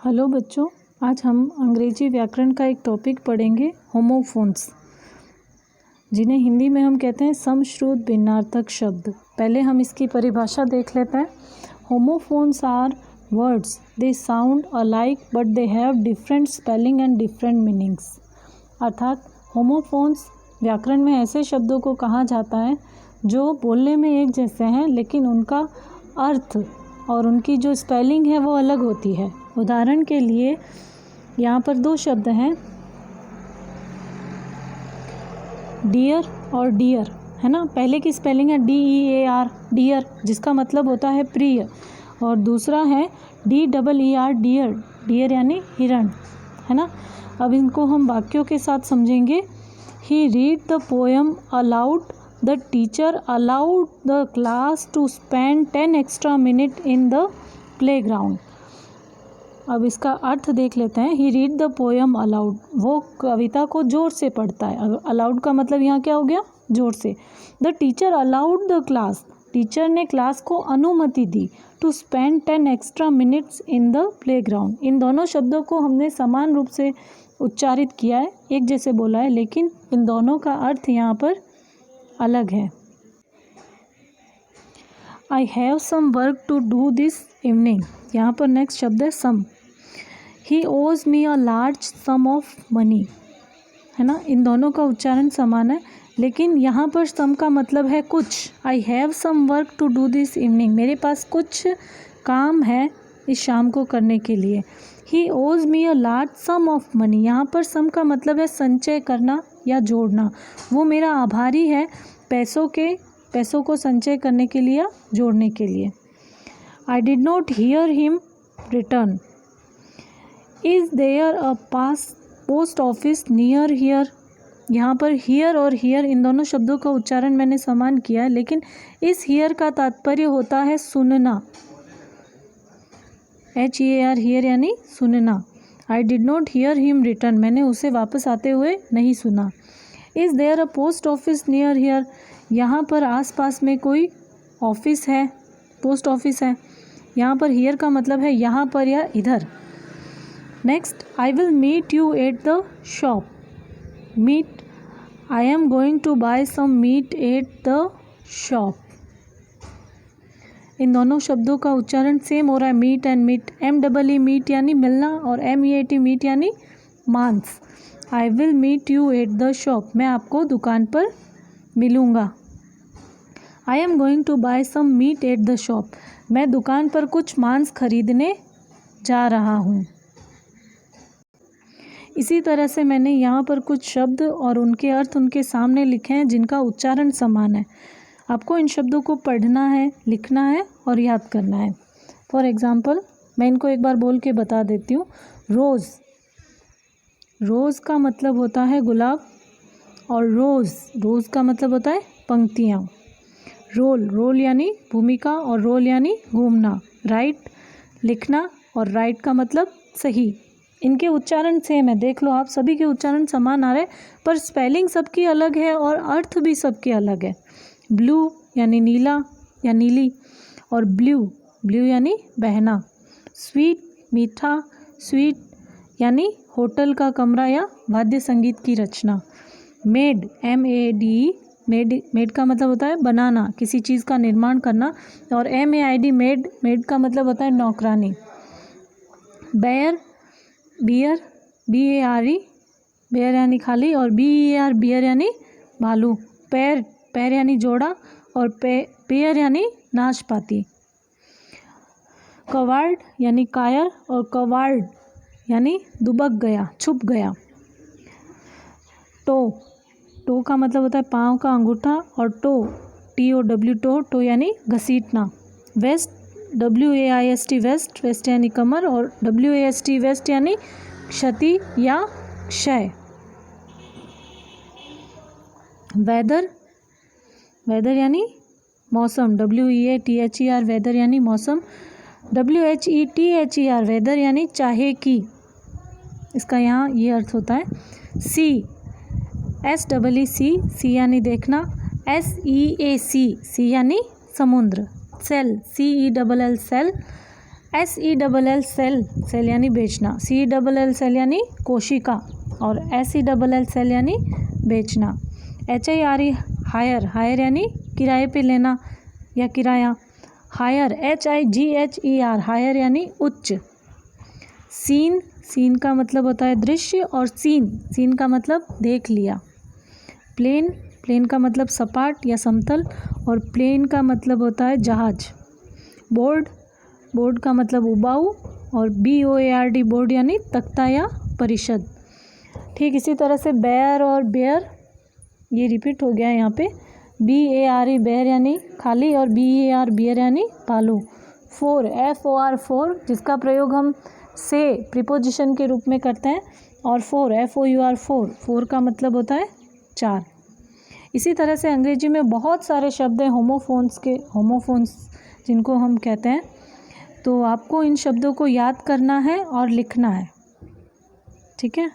Hello बच्चों, आज हम अंग्रेजी व्याकरण का एक टॉपिक पढ़ेंगे, होमोफोन्स, जिन्हें हिंदी में हम कहते हैं समश्रुत भिन्नार्थक शब्द। पहले हम इसकी परिभाषा देख लेते हैं। Homophones are words they sound alike but they have different spelling and different meanings. अर्थात होमोफोन्स व्याकरण में ऐसे शब्दों को कहा जाता है जो बोलने में एक जैसे हैं लेकिन उनका अर्थ और उनकी जो स्पेलिंग है वो अलग होती है। उदाहरण के लिए यहाँ पर दो शब्द हैं, डियर और डियर, है ना। पहले की स्पेलिंग है DEAR, डियर, जिसका मतलब होता है प्रिय, और दूसरा है DEER, डियर, डियर यानी हिरण, है ना। अब इनको हम वाक्यों के साथ समझेंगे। He read the poem aloud, the teacher allowed the class to spend 10 extra minute in the playground. अब इसका अर्थ देख लेते हैं। He read the poem aloud, वो कविता को जोर से पढ़ता है। अलाउड का मतलब यहाँ क्या हो गया, जोर से। The teacher allowed the class, teacher ने क्लास को अनुमति दी। To spend 10 extra minutes in the playground. इन दोनों शब्दों को हमने समान रूप से उच्चारित किया है, एक जैसे बोला है, लेकिन इन दोनों का अर्थ यहाँ पर अलग है। I have some work to do this evening, यहाँ पर नेक्स्ट शब्द है sum. He owes me a large sum of money, है ना। इन दोनों का उच्चारण समान है, लेकिन यहाँ पर सम का मतलब है कुछ। I have some work to do this evening, मेरे पास कुछ काम है इस शाम को करने के लिए। He owes me a large sum of money, यहाँ पर सम का मतलब है संचय करना या जोड़ना। वो मेरा आभारी है पैसों को संचय करने के लिए या जोड़ने के लिए। I did not hear him return. Is there a post office near here, यहाँ पर हियर और हियर इन दोनों शब्दों का उच्चारण मैंने समान किया है, लेकिन इस हियर का तात्पर्य होता है सुनना। HEAR, हियर यानी सुनना। I did not hear him return, मैंने उसे वापस आते हुए नहीं सुना। Is there a post office near here, यहाँ पर आसपास में कोई ऑफिस है, पोस्ट ऑफिस है। यहाँ पर हियर का मतलब है यहाँ पर या इधर। Next, I will meet you at the shop. Meet, I am going to buy some meat at the shop. इन दोनों शब्दों का उच्चारण सेम हो रहा है, meet and meat. MEE meet यानी मिलना और MEAT मीट यानी मांस। I will meet you at the shop, मैं आपको दुकान पर मिलूँगा। I am going to buy some meat at the shop, मैं दुकान पर कुछ मांस खरीदने जा रहा हूँ। इसी तरह से मैंने यहाँ पर कुछ शब्द और उनके अर्थ उनके सामने लिखे हैं जिनका उच्चारण समान है। आपको इन शब्दों को पढ़ना है, लिखना है और याद करना है। फॉर एग्ज़ाम्पल, मैं इनको एक बार बोल के बता देती हूँ। रोज़, रोज़ का मतलब होता है गुलाब, और रोज़ का मतलब होता है पंक्तियाँ। रोल यानी भूमिका और रोल यानी घूमना। राइट, लिखना, और राइट का मतलब सही। इनके उच्चारण सेम है, देख लो आप, सभी के उच्चारण समान आ रहे, पर स्पेलिंग सबकी अलग है और अर्थ भी सबके अलग है। ब्लू यानी नीला या नीली, और ब्लू यानी बहना। स्वीट, मीठा, स्वीट यानी होटल का कमरा या वाद्य संगीत की रचना। मेड, MADE, मेड का मतलब होता है बनाना, किसी चीज़ का निर्माण करना, और MAID मेड का मतलब होता है नौकरानी। बियर, BARE, बेयर यानी खाली, और BEAR, बियर यानी भालू। पैर यानी जोड़ा, और पेयर यानी नाशपाती। कवार्ड यानी कायर, और कवार्ड यानी दुबक गया, छुप गया। टो का मतलब होता है पाँव का अंगूठा, और TOW, टो यानी घसीटना। वेस्ट, WAIST, वेस्ट यानी कमर, और WAST, वेस्ट यानी क्षति या क्षय। वेदर यानी मौसम। WEATHER, वेदर यानी मौसम। WHETHER, वेदर यानी चाहे कि, इसका यहाँ ये अर्थ होता है। SEEC यानी देखना। SEAC यानी समुद्र। Cell, CELL, cell. SELL sell, sell यानी बेचना, CELL सेल यानी कोशिका, और SELL सेल यानी बेचना। HIRE हायर, हायर यानी किराए पे लेना या किराया। हायर HIGHER हायर यानी उच्च। सीन, सीन का मतलब होता है दृश्य, और सीन, सीन का मतलब देख लिया। प्लेन, प्लेन का मतलब सपाट या समतल, और प्लेन का मतलब होता है जहाज। बोर्ड, बोर्ड का मतलब उबाऊ, और BOARD बोर्ड यानी तख्ता या परिषद। ठीक इसी तरह से बेयर और बेयर, ये रिपीट हो गया है यहाँ पे। BARE बेयर यानी खाली, और BER बियर यानी पालू। फोर, FOR फोर, जिसका प्रयोग हम से प्रीपोजिशन के रूप में करते हैं, और फोर FOUR फोर, फोर का मतलब होता है चार। इसी तरह से अंग्रेजी में बहुत सारे शब्द हैं होमोफोन्स के, होमोफोन्स जिनको हम कहते हैं। तो आपको इन शब्दों को याद करना है और लिखना है, ठीक है।